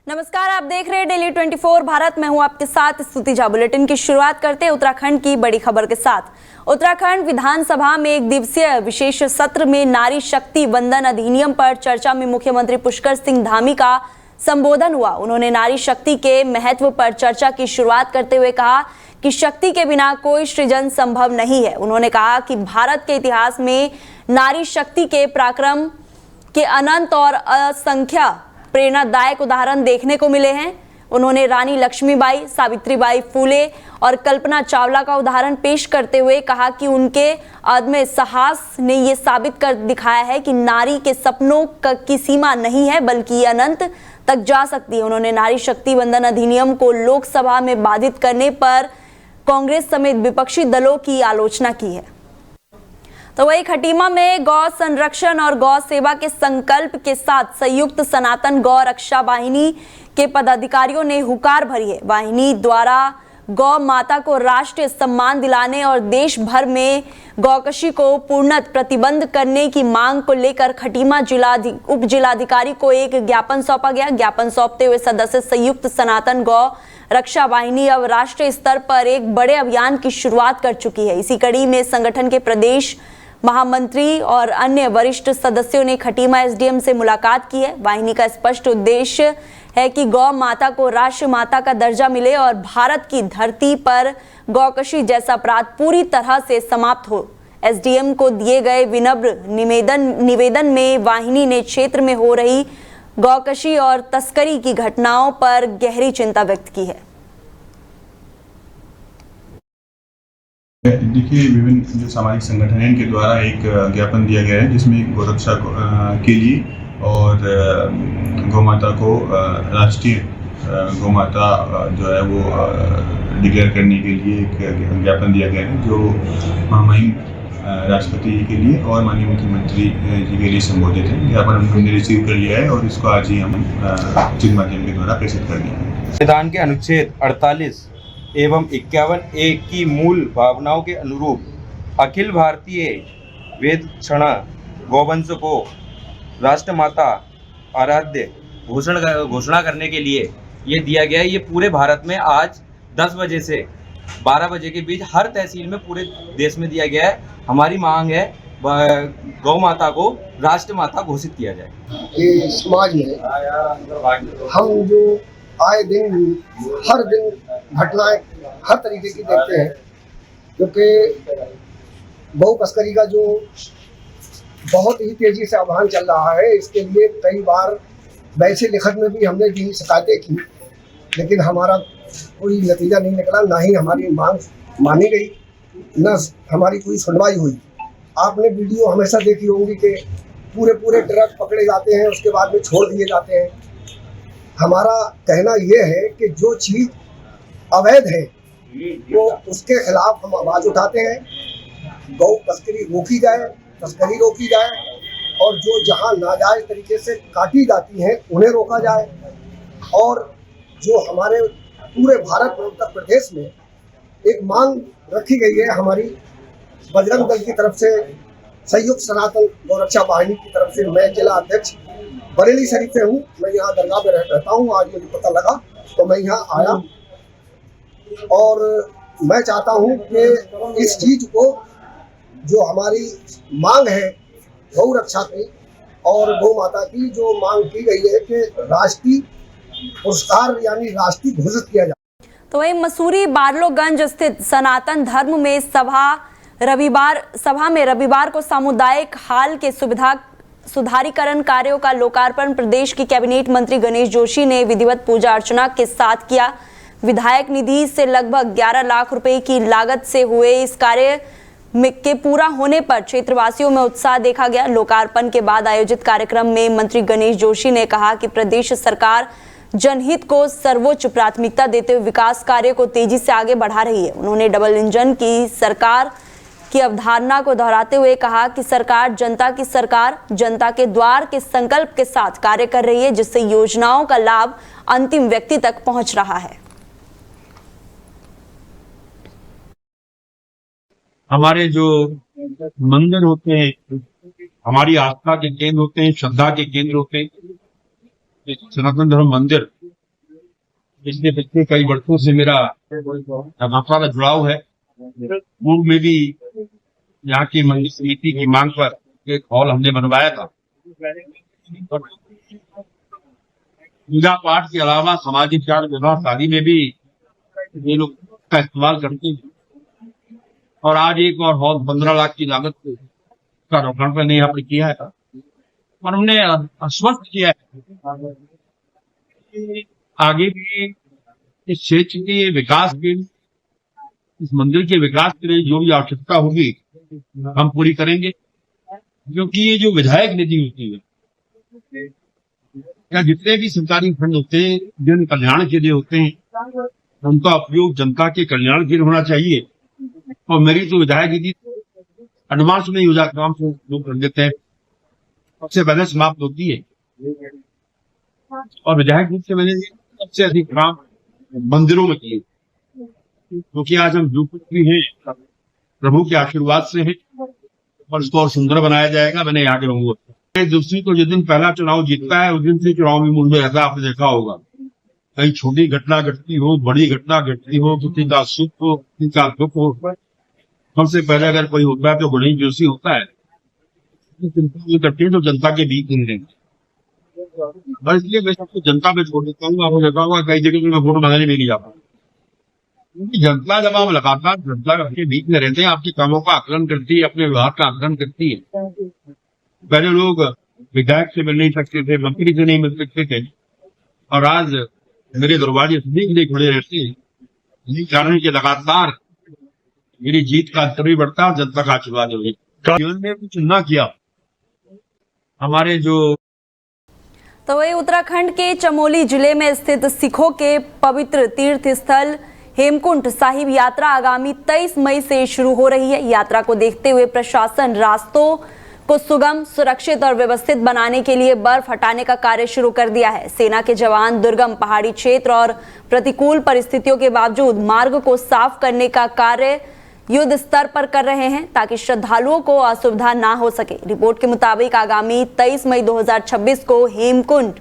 नमस्कार, आप देख रहे हैं डेली 24 भारत। मैं हूं आपके साथ स्तुति झा। बुलेटिन की शुरुआत करते हैं उत्तराखंड की बड़ी खबर के साथ। उत्तराखंड विधानसभा में एक दिवसीय विशेष सत्र में नारी शक्ति वंदन अधिनियम पर चर्चा में मुख्यमंत्री पुष्कर सिंह धामी का संबोधन हुआ। उन्होंने नारी शक्ति के महत्व पर चर्चा की शुरुआत करते हुए कहा कि शक्ति के बिना कोई सृजन संभव नहीं है। उन्होंने कहा कि भारत के इतिहास में नारी शक्ति के पराक्रम के अनंत और असंख्य प्रेरणादायक उदाहरण देखने को मिले हैं। उन्होंने रानी लक्ष्मीबाई, सावित्रीबाई फुले और कल्पना चावला का उदाहरण पेश करते हुए कहा कि उनके अदम्य साहस ने ये साबित कर दिखाया है कि नारी के सपनों की सीमा नहीं है, बल्कि ये अनंत तक जा सकती है। उन्होंने नारी शक्ति वंदन अधिनियम को लोकसभा में बाधित करने पर कांग्रेस समेत विपक्षी दलों की आलोचना की है। तो वही खटीमा में गौ संरक्षण और गौ सेवा के संकल्प के साथ संयुक्त सनातन गौ रक्षा वाहिनी के पदाधिकारियों ने हुकार भरी है। वाहिनी द्वारा गौ माता को राष्ट्रीय सम्मान दिलाने और देश भर में गौकशी को पूर्णतः प्रतिबंध करने की मांग को लेकर खटीमा उप जिलाधिकारी को एक ज्ञापन सौंपा गया। ज्ञापन सौंपते हुए सदस्य संयुक्त सनातन गौ रक्षा वाहिनी अब राष्ट्रीय स्तर पर एक बड़े अभियान की शुरुआत कर चुकी है। इसी कड़ी में संगठन के प्रदेश महामंत्री और अन्य वरिष्ठ सदस्यों ने खटीमा एसडीएम से मुलाकात की है। वाहिनी का स्पष्ट उद्देश्य है कि गौ माता को राष्ट्र माता का दर्जा मिले और भारत की धरती पर गौकशी जैसा अपराध पूरी तरह से समाप्त हो। एसडीएम को दिए गए विनम्र निवेदन में वाहिनी ने क्षेत्र में हो रही गौकशी और तस्करी की घटनाओं पर गहरी चिंता व्यक्त की है। देखिए, विभिन्न जो सामाजिक संगठन हैं इनके द्वारा एक ज्ञापन दिया गया है जिसमें गौरक्षा के लिए और गौमाता को राष्ट्रीय गौमाता जो है वो डिक्लेयर करने के लिए एक ज्ञापन दिया गया है, जो महामहिम राष्ट्रपति जी के लिए और माननीय मुख्यमंत्री जी के लिए संबोधित है। ज्ञापन हमने रिसीव कर लिया है और इसको आज ही हम चित्र माध्यम के द्वारा प्रेषित कर दिया है। संविधान के अनुच्छेद 48 एवं 51A की मूल भावनाओं के अनुरूप अखिल भारतीय वेद क्षण गौवंश को राष्ट्रमाता आराध्य घोषणा करने के लिए ये दिया गया है। ये पूरे भारत में आज 10 बजे से 12 बजे के बीच हर तहसील में पूरे देश में दिया गया है। हमारी मांग है गौ माता को राष्ट्रमाता घोषित किया जाए। ये समाज में हम जो आए दिन हर दिन घटनाएं हर तरीके की देखते हैं, क्योंकि गौ तस्करी का जो बहुत ही तेजी से अभियान चल रहा है, इसके लिए कई बार वैसे लिखत में भी हमने भी शिकायतें की, लेकिन हमारा कोई नतीजा नहीं निकला। ना ही हमारी मांग मानी गई, न हमारी कोई सुनवाई हुई। आपने वीडियो हमेशा देखी होंगी कि पूरे ट्रक पकड़े जाते हैं, उसके बाद में छोड़ दिए जाते हैं। हमारा कहना यह है कि जो चीज़ अवैध है वो उसके खिलाफ हम आवाज़ उठाते हैं। गौ तस्करी रोकी जाए और जो जहां नाजायज तरीके से काटी जाती हैं उन्हें रोका जाए। और जो हमारे पूरे भारत में उत्तर प्रदेश में एक मांग रखी गई है हमारी बजरंग दल की तरफ से, संयुक्त सनातन गौरक्षा वाहिनी की तरफ से। मैं जिला अध्यक्ष बरेली शरीफ से हूँ, मैं यहाँ दरगाह में रहता हूँ। आज मुझे पता लगा तो मैं यहाँ आया और मैं चाहता हूँ कि इस चीज को जो हमारी मांग है गौ रक्षा की और गौ माता की, जो मांग की गई है कि राष्ट्रीय पुरस्कार यानी राष्ट्रीय घोषित किया जाए। तो वही मसूरी बारलोगंज स्थित सनातन धर्म में सभा में रविवार को सामुदायिक हाल के सुधारीकरण कार्यों का लोकार्पण प्रदेश की कैबिनेट मंत्री गणेश जोशी ने विधिवत पूजा अर्चना के साथ किया। विधायक निधि से लगभग 11 लाख रुपए की लागत से हुए इस कार्य के पूरा होने पर क्षेत्रवासियों में उत्साह देखा गया। लोकार्पण के बाद आयोजित कार्यक्रम में मंत्री गणेश जोशी ने कहा कि प्रदेश सरकार जनहित को सर्वोच्च प्राथमिकता देते हुए विकास कार्य को तेजी से आगे बढ़ा रही है। उन्होंने डबल इंजन की सरकार की अवधारणा को दोहराते हुए कहा कि सरकार जनता के द्वार के संकल्प के साथ कार्य कर रही है, जिससे योजनाओं का लाभ अंतिम व्यक्ति तक पहुंच रहा है। हमारे जो मंदिर होते हैं, हमारी आस्था के केंद्र होते हैं, श्रद्धा के केंद्र होते हैं। सनातन धर्म मंदिर पिछले पिछले कई वर्षों से मेरा भाजपा में जुड़ाव है। पूर्व में भी यहाँ की मंदिर समिति की मांग पर एक हॉल हमने बनवाया था। पूजा पाठ के अलावा सामाजिक कार्य, विवाह शादी में भी ये लोग का इस्तेमाल करते हैं। और आज एक और हॉल 15 लाख की लागत का लोकार्पण ने यहाँ पर किया है और हमने आश्वस्त किया है कि आगे भी इस क्षेत्र के विकास के, इस मंदिर के विकास के लिए जो भी आवश्यकता होगी हम पूरी करेंगे। क्योंकि ये जो विधायक निधि होती है या जितने भी सरकारी फंड होते हैं, जन कल्याण के लिए होते हैं, उनका उपयोग जनता के कल्याण के लिए होना चाहिए। और मेरी तो विधायक निधि एडवांस में ही काम से लोग कर देते हैं, सबसे पहले समाप्त होती है। और विधायक निधि से मैंने सबसे अधिक काम मंदिरों में किए, क्योंकि आज हम जो कुछ भी हैं प्रभु के आशीर्वाद से है और उसको और सुंदर बनाया जाएगा। मैंने यहाँ के रहूंगा। दूसरी तो जिस दिन पहला चुनाव जीतता है उस दिन से चुनाव में मूड में रहता है। आपने देखा होगा, कहीं छोटी घटना घटती हो, बड़ी घटना घटती हो, किसी का सुख हो, किसी का दुख हो, सबसे पहले अगर कोई होता है तो बड़ी जोशी होता है, करती है तो जनता के बीच नहीं रहेंगे। और इसलिए मैं सबको जनता में छोड़ देता हूँ। आपको देखा होगा कई जगह मैं वोट मांगने में नहीं जाता, क्योंकि जनता जब आप लगातार जनता के बीच में रहते हैं, आपके कामों का आकलन करती है, अपने व्यवहार का आकलन करती है। पहले लोग विधायक से मिल नहीं सकते थे, मंत्री से नहीं मिल सकते थे, और आज मेरे दरवाजे सभी खड़े रहते हैं। यही कारण है कि लगातार मेरी जीत का अंतर भी बढ़ता है, जनता का आशीर्वाद होगी। जीवन में कुछ न किया हमारे जो। तो वही उत्तराखंड के चमोली जिले में स्थित सिखों के पवित्र तीर्थ स्थल हेमकुंड साहिब यात्रा आगामी 23 मई से शुरू हो रही है। यात्रा को देखते हुए प्रशासन रास्तों को सुगम, सुरक्षित और व्यवस्थित बनाने के लिए बर्फ हटाने का कार्य शुरू कर दिया है। सेना के जवान दुर्गम पहाड़ी क्षेत्र और प्रतिकूल परिस्थितियों के बावजूद मार्ग को साफ करने का कार्य युद्ध स्तर पर कर रहे हैं ताकि श्रद्धालुओं को असुविधा ना हो सके। रिपोर्ट के मुताबिक आगामी 23 मई 2026 को हेमकुंड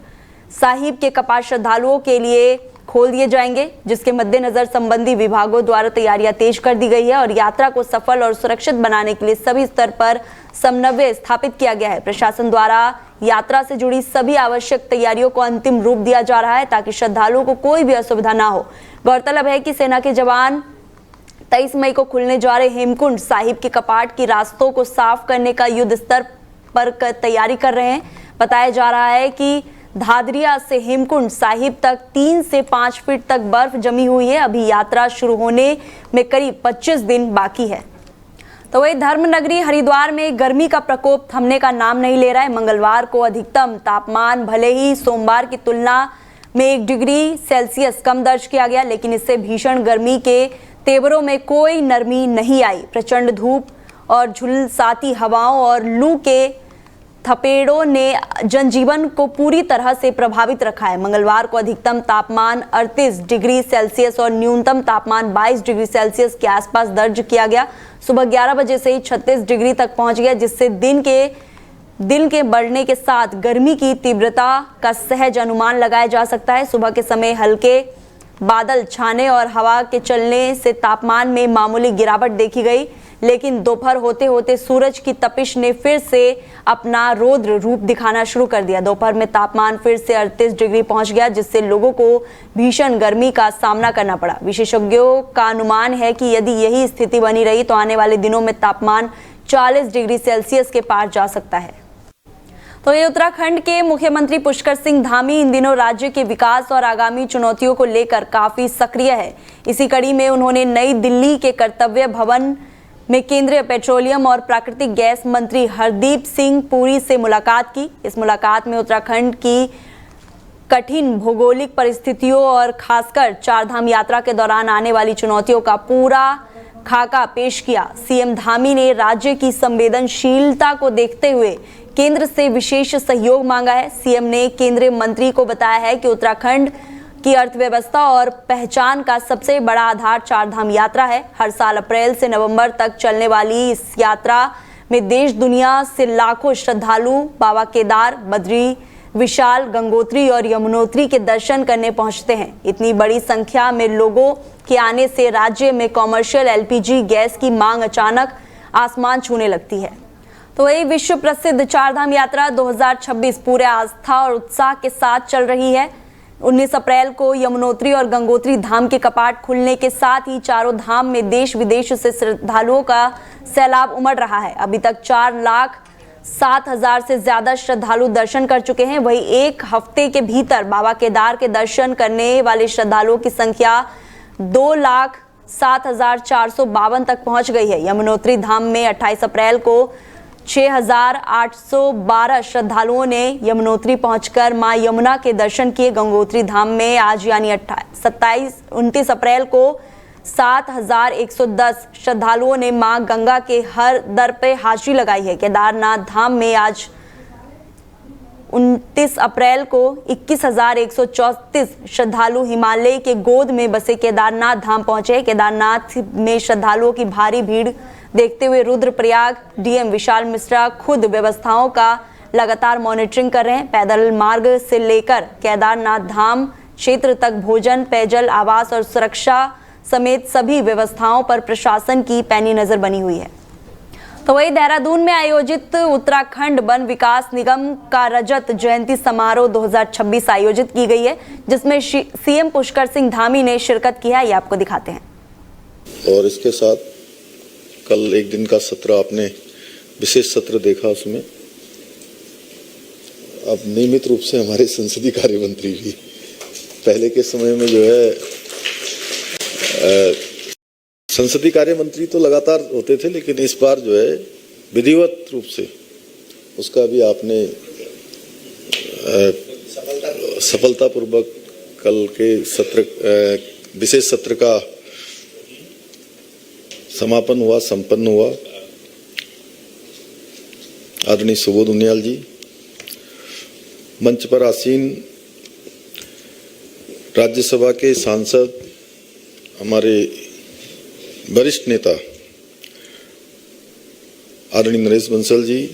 साहिब के कपाट श्रद्धालुओं के लिए खोल दिए जाएंगे, जिसके मद्देनजर संबंधी विभागों द्वारा तैयारियां तेज कर दी गई है और यात्रा को सफल और सुरक्षित बनाने के लिए सभी स्तर पर समन्वय स्थापित किया गया है। प्रशासन द्वारा यात्रा से जुड़ी सभी आवश्यक तैयारियों को अंतिम रूप दिया जा रहा है ताकि श्रद्धालुओं को कोई भी असुविधा ना हो। गौरतलब है कि सेना के जवान 23 मई को खुलने जा रहे हेमकुंड साहिब के कपाट की रास्तों को साफ करने का युद्ध स्तर पर तैयारी कर रहे हैं। बताया जा रहा है कि धादरिया से हेमकुंड साहिब तक 3 से 5 फीट तक बर्फ जमी हुई है। अभी यात्रा शुरू होने में करीब 25 दिन बाकी है। तो वही धर्मनगरी हरिद्वार में गर्मी का प्रकोप थमने का नाम नहीं ले रहा है। मंगलवार को अधिकतम तापमान भले ही सोमवार की तुलना में 1 डिग्री सेल्सियस कम दर्ज किया गया, लेकिन इससे भीषण गर्मी के तेवरों में कोई नरमी नहीं आई। प्रचंड धूप और झुलसाती हवाओं और लू के थपेड़ों ने जनजीवन को पूरी तरह से प्रभावित रखा है। मंगलवार को अधिकतम तापमान 38 डिग्री सेल्सियस और न्यूनतम तापमान 22 डिग्री सेल्सियस के आसपास दर्ज किया गया। सुबह 11 बजे से ही 36 डिग्री तक पहुंच गया, जिससे दिन के बढ़ने के साथ गर्मी की तीव्रता का सहज अनुमान लगाया जा सकता है। सुबह के समय हल्के बादल छाने और हवा के चलने से तापमान में मामूली गिरावट देखी गई, लेकिन दोपहर होते होते सूरज की तपिश ने फिर से अपना रौद्र रूप दिखाना शुरू कर दिया। दोपहर में तापमान फिर से 38 डिग्री पहुंच गया, जिससे लोगों को भीषण गर्मी का सामना करना पड़ा। विशेषज्ञों का अनुमान है कि यदि यही स्थिति बनी रही तो आने वाले दिनों में तापमान 40 डिग्री सेल्सियस के पार जा सकता है। तो ये उत्तराखंड के मुख्यमंत्री पुष्कर सिंह धामी इन दिनों राज्य के विकास और आगामी चुनौतियों को लेकर काफी सक्रिय है। इसी कड़ी में उन्होंने नई दिल्ली के कर्तव्य भवन में केंद्रीय पेट्रोलियम और प्राकृतिक गैस मंत्री हरदीप सिंह पुरी से मुलाकात की। इस मुलाकात में उत्तराखंड की कठिन भौगोलिक परिस्थितियों और खासकर चारधाम यात्रा के दौरान आने वाली चुनौतियों का पूरा खाका पेश किया। सीएम धामी ने राज्य की संवेदनशीलता को देखते हुए केंद्र से विशेष सहयोग मांगा है। सीएम ने केंद्रीय मंत्री को बताया है कि उत्तराखंड की अर्थव्यवस्था और पहचान का सबसे बड़ा आधार चारधाम यात्रा है। हर साल अप्रैल से नवंबर तक चलने वाली इस यात्रा में देश दुनिया से लाखों श्रद्धालु बाबा केदार, बद्री, विशाल, गंगोत्री और यमुनोत्री के दर्शन करने पहुंचते हैं। इतनी बड़ी संख्या में लोगों के आने से राज्य में कॉमर्शियल एलपीजी गैस की मांग अचानक आसमान छूने लगती है। तो वही विश्व प्रसिद्ध चारधाम यात्रा 2026 पूरे आस्था और उत्साह के साथ चल रही है। 19 अप्रैल को यमुनोत्री और गंगोत्री धाम के कपाट खुलने के साथ ही चारों धाम में देश विदेश से श्रद्धालुओं का सैलाब उमड़ रहा है। अभी तक 4,07,000 से ज्यादा श्रद्धालु दर्शन कर चुके हैं। वहीं एक हफ्ते के भीतर बाबा केदार के दर्शन करने वाले श्रद्धालुओं की संख्या 2,07,452 तक पहुंच गई है। यमुनोत्री धाम में 28 अप्रैल को 6,812 श्रद्धालुओं ने यमुनोत्री पहुंचकर मां यमुना के दर्शन किए। गंगोत्री धाम में आज यानी 29 अप्रैल को 7,110 श्रद्धालुओं ने मां गंगा के हर दर पे हाजिरी लगाई है। केदारनाथ धाम में आज 29 अप्रैल को 21,134 श्रद्धालु हिमालय के गोद में बसे केदारनाथ धाम पहुंचे। केदारनाथ में श्रद्धालुओं की भारी भीड़ देखते हुए रुद्रप्रयाग डीएम विशाल मिश्रा खुद व्यवस्थाओं का लगातार मॉनिटरिंग कर रहे हैं। पैदल मार्ग से लेकर केदारनाथ धाम क्षेत्र तक भोजन, पेयजल, आवास और सुरक्षा समेत सभी व्यवस्थाओं पर प्रशासन की पैनी नजर बनी हुई है। तो वही देहरादून में आयोजित उत्तराखंड वन विकास निगम का रजत जयंती समारोह 2026 आयोजित की गई है, जिसमें सीएम पुष्कर सिंह धामी ने शिरकत की है। ये आपको दिखाते हैं। और इसके साथ कल एक दिन का सत्र आपने विशेष सत्र देखा, उसमें अब नियमित रूप से हमारे संसदीय कार्य मंत्री भी, पहले के समय में जो है संसदीय कार्य मंत्री तो लगातार होते थे, लेकिन इस बार जो है विधिवत रूप से उसका भी आपने सफलतापूर्वक कल के सत्र विशेष सत्र का समापन हुआ, संपन्न हुआ। आदरणीय सुबोध उनियाल जी, मंच पर आसीन राज्यसभा के सांसद, हमारे वरिष्ठ नेता आदरणीय नरेश बंसल जी,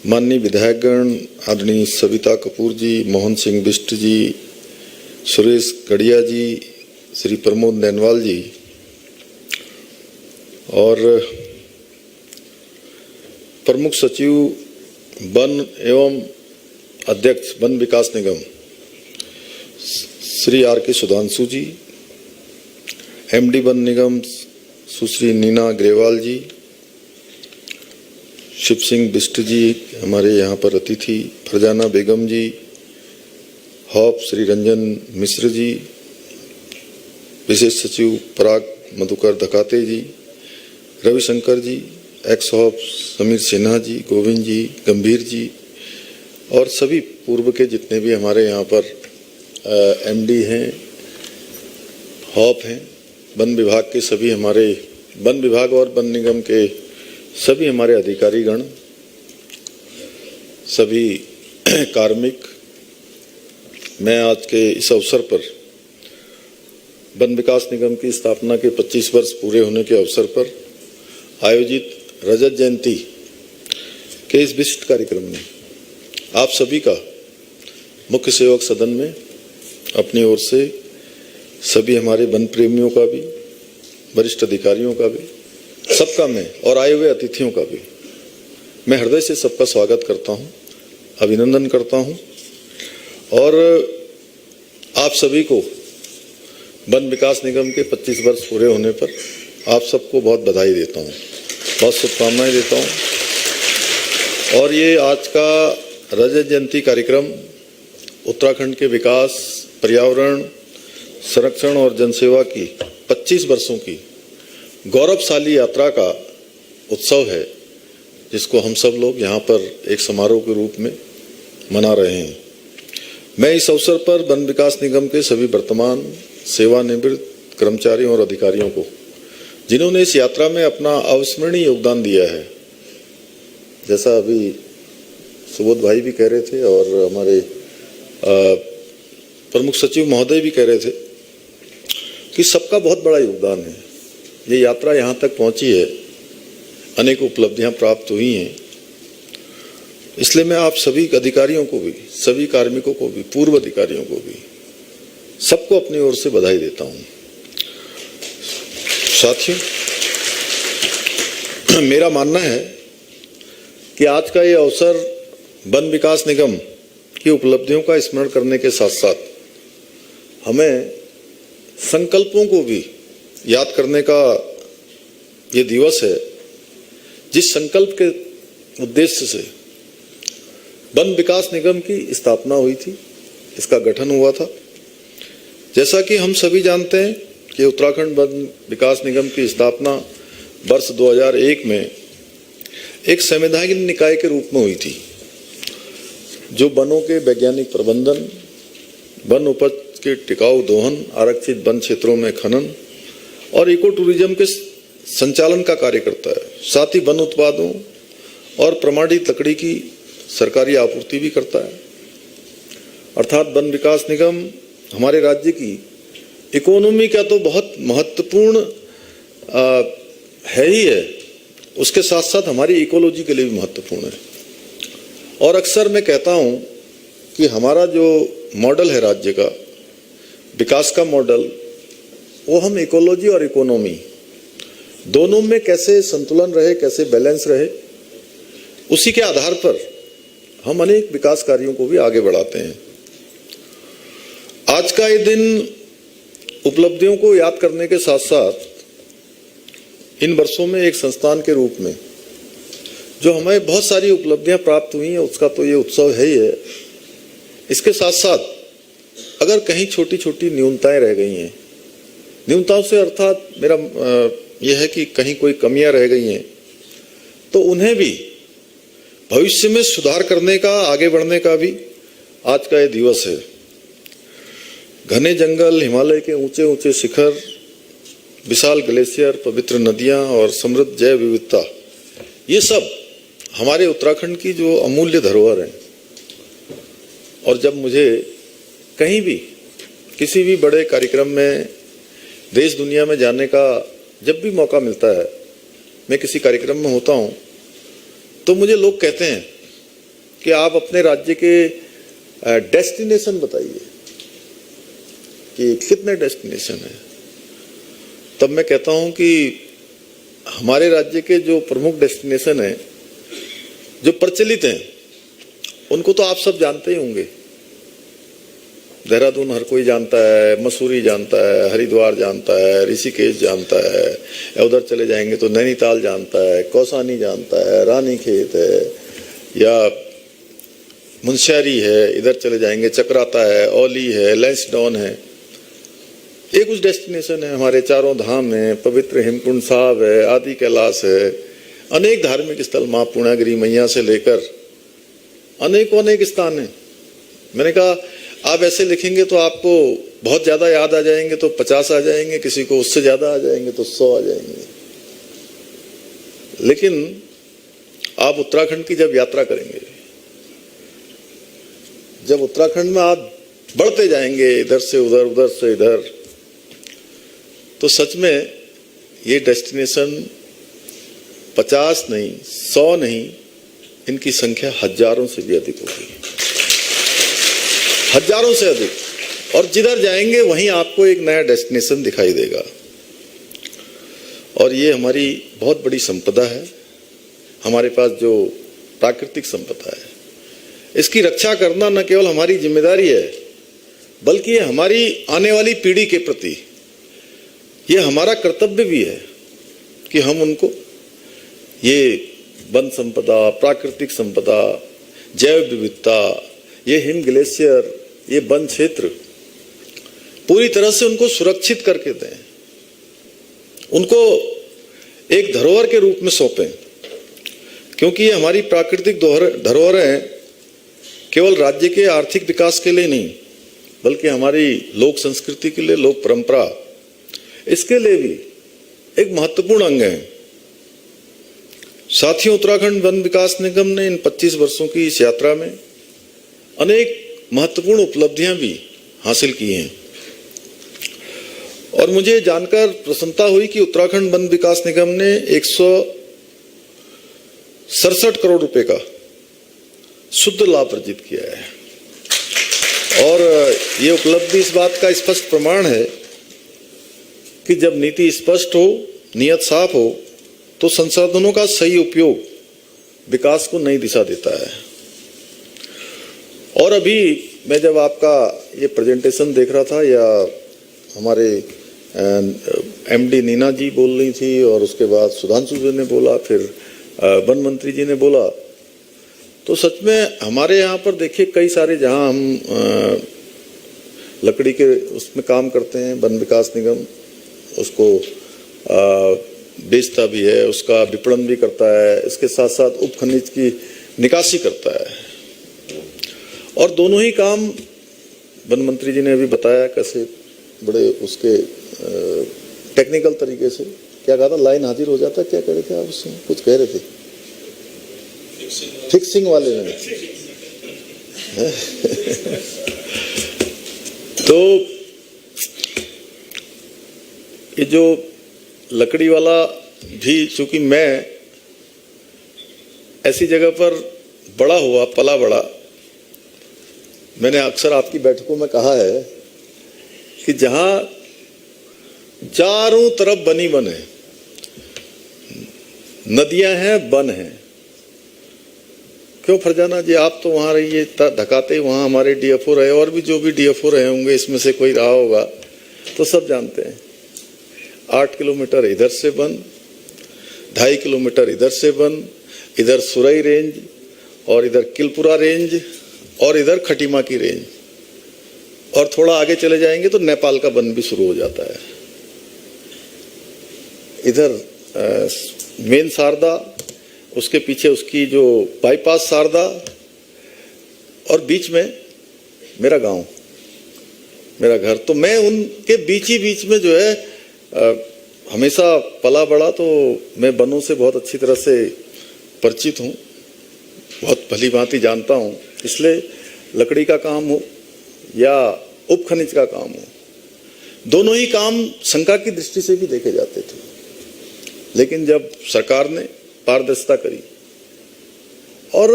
माननीय विधायकगण आदरणीय सविता कपूर जी, मोहन सिंह बिष्ट जी, सुरेश गढ़िया जी, श्री प्रमोद नैनवाल जी और प्रमुख सचिव वन एवं अध्यक्ष वन विकास निगम Shri R K Sudhanshu ji, MD वन निगम सुश्री नीना ग्रेवाल जी, शिव सिंह बिष्ट जी हमारे यहाँ पर अतिथि, फरजाना बेगम जी, हॉप श्री रंजन मिश्र जी, विशेष सचिव पराग मधुकर धकाते जी, रविशंकर जी, एक्स हॉप समीर सिन्हा जी, गोविंद जी, गंभीर जी और सभी पूर्व के जितने भी हमारे यहाँ पर एमडी हैं, हॉप हैं, वन विभाग के सभी हमारे वन विभाग और वन निगम के सभी हमारे अधिकारीगण, सभी कार्मिक, मैं आज के इस अवसर पर वन विकास निगम की स्थापना के 25 वर्ष पूरे होने के अवसर पर आयोजित रजत जयंती के इस विशिष्ट कार्यक्रम में आप सभी का मुख्य सेवक सदन में अपनी ओर से सभी हमारे वन प्रेमियों का भी, वरिष्ठ अधिकारियों का भी, सबका मैं और आए हुए अतिथियों का भी मैं हृदय से सबका स्वागत करता हूं, अभिनंदन करता हूं और आप सभी को वन विकास निगम के 25 वर्ष पूरे होने पर आप सबको बहुत बधाई देता हूं, बहुत शुभकामनाएं देता हूं। और ये आज का रजत जयंती कार्यक्रम उत्तराखंड के विकास, पर्यावरण संरक्षण और जनसेवा की 25 वर्षों की गौरवशाली यात्रा का उत्सव है, जिसको हम सब लोग यहाँ पर एक समारोह के रूप में मना रहे हैं। मैं इस अवसर पर वन विकास निगम के सभी वर्तमान सेवानिवृत्त कर्मचारियों और अधिकारियों को, जिन्होंने इस यात्रा में अपना अविस्मरणीय योगदान दिया है, जैसा अभी सुबोध भाई भी कह रहे थे और हमारे प्रमुख सचिव महोदय भी कह रहे थे कि सबका बहुत बड़ा योगदान है। ये यात्रा यहाँ तक पहुँची है, अनेक उपलब्धियाँ प्राप्त हुई हैं इसलिए मैं आप सभी अधिकारियों को भी, सभी कार्मिकों को भी, पूर्व अधिकारियों को भी, सबको अपनी ओर से बधाई देता हूं। साथियों, मेरा मानना है कि आज का ये अवसर वन विकास निगम की उपलब्धियों का स्मरण करने के साथ साथ हमें संकल्पों को भी याद करने का ये दिवस है, जिस संकल्प के उद्देश्य से वन विकास निगम की स्थापना हुई थी, इसका गठन हुआ था। जैसा कि हम सभी जानते हैं कि उत्तराखंड वन विकास निगम की स्थापना वर्ष 2001 में एक संवैधानिक निकाय के रूप में हुई थी, जो वनों के वैज्ञानिक प्रबंधन, वन उपज के टिकाऊ दोहन, आरक्षित वन क्षेत्रों में खनन और इको टूरिज्म के संचालन का कार्य करता है। साथ ही वन उत्पादों और प्रमाणित लकड़ी की सरकारी आपूर्ति भी करता है। अर्थात वन विकास निगम हमारे राज्य की इकोनॉमी का तो बहुत महत्वपूर्ण है ही है, उसके साथ साथ हमारी इकोलॉजी के लिए भी महत्वपूर्ण है। और अक्सर मैं कहता हूं कि हमारा जो मॉडल है राज्य का, विकास का मॉडल, वो हम इकोलॉजी और इकोनॉमी दोनों में कैसे संतुलन रहे, कैसे बैलेंस रहे, उसी के आधार पर हम अनेक विकास कार्यों को भी आगे बढ़ाते हैं। आज का ये दिन उपलब्धियों को याद करने के साथ साथ इन वर्षों में एक संस्थान के रूप में जो हमें बहुत सारी उपलब्धियां प्राप्त हुई हैं, उसका तो ये उत्सव है ही है। इसके साथ साथ अगर कहीं छोटी छोटी न्यूनताएं रह गई हैं, न्यूनताओं से अर्थात मेरा यह है कि कहीं कोई कमियां रह गई हैं, तो उन्हें भी भविष्य में सुधार करने का, आगे बढ़ने का भी आज का ये दिवस है। घने जंगल, हिमालय के ऊंचे ऊंचे शिखर, विशाल ग्लेशियर, पवित्र नदियां और समृद्ध जैव विविधता, ये सब हमारे उत्तराखंड की जो अमूल्य धरोहर है। और जब मुझे कहीं भी किसी भी बड़े कार्यक्रम में देश दुनिया में जाने का जब भी मौका मिलता है, मैं किसी कार्यक्रम में होता हूं, तो मुझे लोग कहते हैं कि आप अपने राज्य के डेस्टिनेशन बताइए कि कितने डेस्टिनेशन है। तब मैं कहता हूं कि हमारे राज्य के जो प्रमुख डेस्टिनेशन हैं, जो प्रचलित हैं, उनको तो आप सब जानते ही होंगे। देहरादून हर कोई जानता है, मसूरी जानता है, हरिद्वार जानता है, ऋषिकेश जानता है, या उधर चले जाएंगे तो नैनीताल जानता है, कौसानी जानता है, रानीखेत है, या मुनस्यारी है, इधर चले जाएंगे चक्राता है, औली है, लैंसडाउन है। ये कुछ डेस्टिनेशन है। हमारे चारों धाम है, पवित्र हेमकुंड साहब है, आदि कैलाश है, अनेक धार्मिक स्थल, माँ पूर्णागिरी मैया से लेकर अनेक स्थान है। मैंने कहा आप ऐसे लिखेंगे तो आपको बहुत ज्यादा याद आ जाएंगे, तो 50 आ जाएंगे, किसी को उससे ज्यादा आ जाएंगे तो 100 आ जाएंगे। लेकिन आप उत्तराखंड की जब यात्रा करेंगे, जब उत्तराखंड में आप बढ़ते जाएंगे इधर से उधर, उधर से इधर, तो सच में ये डेस्टिनेशन 50 नहीं, 100 नहीं, इनकी संख्या हजारों से भी अधिक होगी, हजारों से अधिक। और जिधर जाएंगे वहीं आपको एक नया डेस्टिनेशन दिखाई देगा। और ये हमारी बहुत बड़ी संपदा है। हमारे पास जो प्राकृतिक संपदा है, इसकी रक्षा करना न केवल हमारी जिम्मेदारी है, बल्कि ये हमारी आने वाली पीढ़ी के प्रति ये हमारा कर्तव्य भी है कि हम उनको ये वन संपदा, प्राकृतिक संपदा, जैव विविधता, ये हिम ग्लेशियर, ये वन क्षेत्र पूरी तरह से उनको सुरक्षित करके दें, उनको एक धरोहर के रूप में सौंपें। क्योंकि ये हमारी प्राकृतिक धरोहरें केवल राज्य के आर्थिक विकास के लिए नहीं, बल्कि हमारी लोक संस्कृति के लिए, लोक परंपरा, इसके लिए भी एक महत्वपूर्ण अंग है। साथियों, उत्तराखंड वन विकास निगम ने इन 25 वर्षों की इस यात्रा में अनेक महत्वपूर्ण उपलब्धियां भी हासिल की हैं। और मुझे जानकर प्रसन्नता हुई कि उत्तराखंड वन विकास निगम ने 167 करोड़ रुपए का शुद्ध लाभ अर्जित किया है। और ये उपलब्धि इस बात का स्पष्ट प्रमाण है कि जब नीति स्पष्ट हो, नियत साफ हो, तो संसाधनों का सही उपयोग विकास को नई दिशा देता है। और अभी मैं जब आपका ये प्रेजेंटेशन देख रहा था, या हमारे एमडी नीना जी बोल रही थी और उसके बाद सुधांशु जी ने बोला, फिर वन मंत्री जी ने बोला, तो सच में हमारे यहाँ पर देखिए कई सारे जहाँ हम लकड़ी के उसमें काम करते हैं, वन विकास निगम उसको बेचता भी है, उसका विपणन भी करता है, इसके साथ साथ उप खनिज की निकासी करता है। और दोनों ही काम वन मंत्री जी ने अभी बताया कैसे बड़े उसके टेक्निकल तरीके से, क्या कहा था, लाइन हाजिर हो जाता, क्या कह रहे थे आप उसमें, कुछ कह रहे थे, फिक्सिंग वाले में तो ये जो लकड़ी वाला भी, चूंकि मैं ऐसी जगह पर बड़ा हुआ, पला बड़ा, मैंने अक्सर आपकी बैठकों में कहा है कि जहां चारों तरफ बनी वन है, नदियां हैं, वन है। क्यों फरजाना जी, आप तो वहां रहिए ढकाते, वहां हमारे डीएफओ रहे, और भी जो भी डीएफओ रहे होंगे, इसमें से कोई रहा होगा तो सब जानते हैं। 8 किलोमीटर इधर से वन, 2.5 किलोमीटर इधर से वन, इधर सुरई रेंज और इधर किलपुरा रेंज और इधर खटीमा की रेंज, और थोड़ा आगे चले जाएंगे तो नेपाल का वन भी शुरू हो जाता है। इधर मेन शारदा, उसके पीछे उसकी जो बाईपास शारदा, और बीच में मेरा गांव, मेरा घर। तो मैं उनके बीच ही बीच में जो है हमेशा पला बड़ा, तो मैं वनों से बहुत अच्छी तरह से परिचित हूँ, बहुत भली भांति जानता हूँ। इसलिए लकड़ी का काम हो या उप खनिज का काम हो, दोनों ही काम शंका की दृष्टि से भी देखे जाते थे। लेकिन जब सरकार ने पारदर्शिता करी और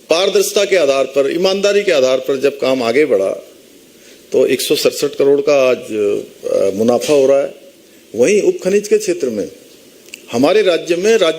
पारदर्शिता के आधार पर, ईमानदारी के आधार पर जब काम आगे बढ़ा, तो 167 करोड़ का आज मुनाफा हो रहा है। वहीं उप खनिज के क्षेत्र में हमारे राज्य में